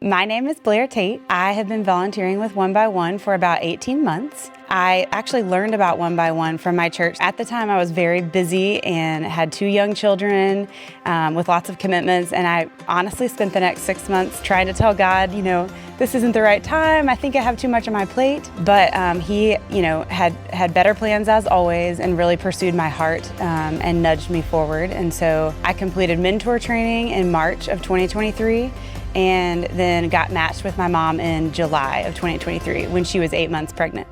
My name is Blair Tate. I have been volunteering with One by One for about 18 months. I actually learned about One by One from my church. At the time, I was very busy and had 2 young children with lots of commitments, and I honestly spent the next 6 months trying to tell God, this isn't the right time. I think I have too much on my plate. But he, had better plans as always and really pursued my heart and nudged me forward. And so I completed mentor training in March of 2023 and then got matched with my mom in July of 2023 when she was 8 months pregnant.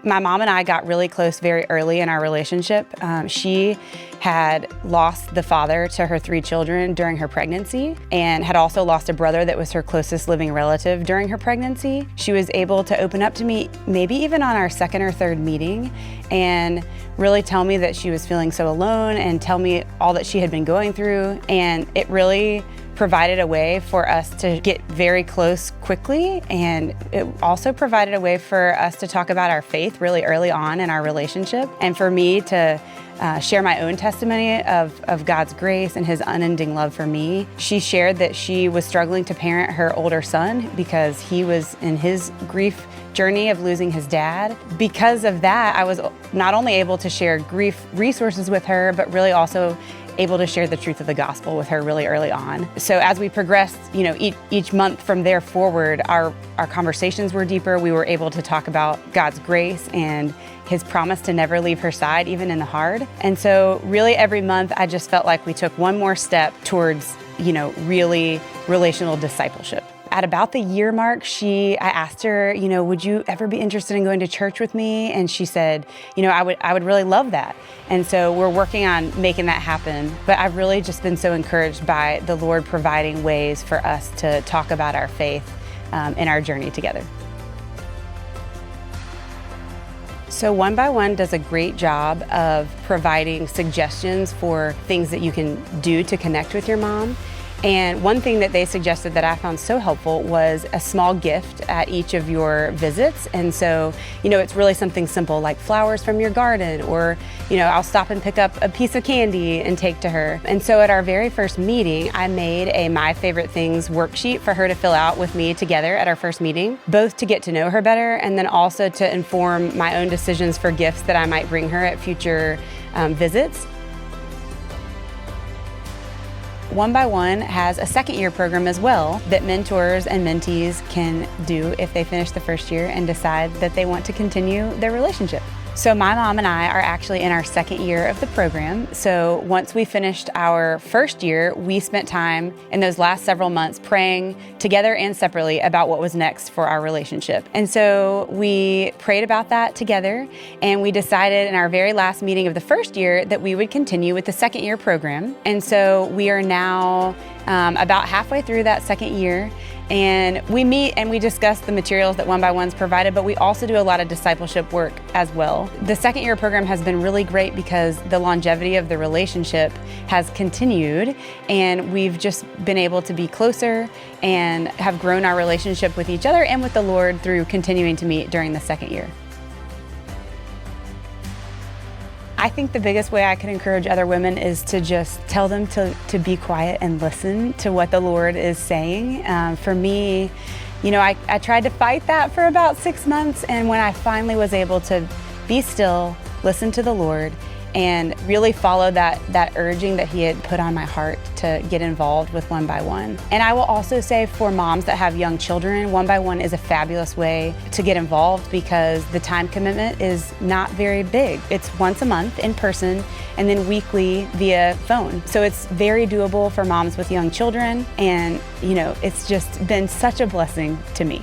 My mom and I got really close very early in our relationship. She had lost the father to her 3 children during her pregnancy and had also lost a brother that was her closest living relative during her pregnancy. She was able to open up to me maybe even on our 2nd or 3rd meeting and really tell me that she was feeling so alone and tell me all that she had been going through. And it really provided a way for us to get very close quickly, and it also provided a way for us to talk about our faith really early on in our relationship, and for me to share my own testimony of God's grace and His unending love for me. She shared that she was struggling to parent her older son because he was in his grief journey of losing his dad. Because of that, I was not only able to share grief resources with her, but really also able to share the truth of the gospel with her really early on. So as we progressed, each month from there forward, our conversations were deeper. We were able to talk about God's grace and His promise to never leave her side, even in the hard. And so really every month, I just felt like we took one more step towards, really relational discipleship. At about the year mark, I asked her, would you ever be interested in going to church with me? And she said, I would really love that. And so we're working on making that happen. But I've really just been so encouraged by the Lord providing ways for us to talk about our faith in our journey together. So One by One does a great job of providing suggestions for things that you can do to connect with your mom. And one thing that they suggested that I found so helpful was a small gift at each of your visits. And so, it's really something simple like flowers from your garden, or, I'll stop and pick up a piece of candy and take to her. And so at our very first meeting, I made a My Favorite Things worksheet for her to fill out with me together at our first meeting, both to get to know her better and then also to inform my own decisions for gifts that I might bring her at future visits. One by One has a 2nd year program as well that mentors and mentees can do if they finish the first year and decide that they want to continue their relationship. So my mom and I are actually in our 2nd year of the program. So once we finished our first year, we spent time in those last several months praying together and separately about what was next for our relationship. And so we prayed about that together, and we decided in our very last meeting of the first year that we would continue with the 2nd year program. And so we are now about halfway through that 2nd year. And we meet and we discuss the materials that One by One's provided, but we also do a lot of discipleship work as well. The 2nd year program has been really great because the longevity of the relationship has continued, and we've just been able to be closer and have grown our relationship with each other and with the Lord through continuing to meet during the 2nd year. I think the biggest way I can encourage other women is to just tell them to be quiet and listen to what the Lord is saying. For me, I tried to fight that for about 6 months, and when I finally was able to be still, listen to the Lord, and really follow that urging that He had put on my heart to get involved with One by One. And I will also say for moms that have young children, One by One is a fabulous way to get involved because the time commitment is not very big. It's once a month in person and then weekly via phone. So it's very doable for moms with young children, and it's just been such a blessing to me.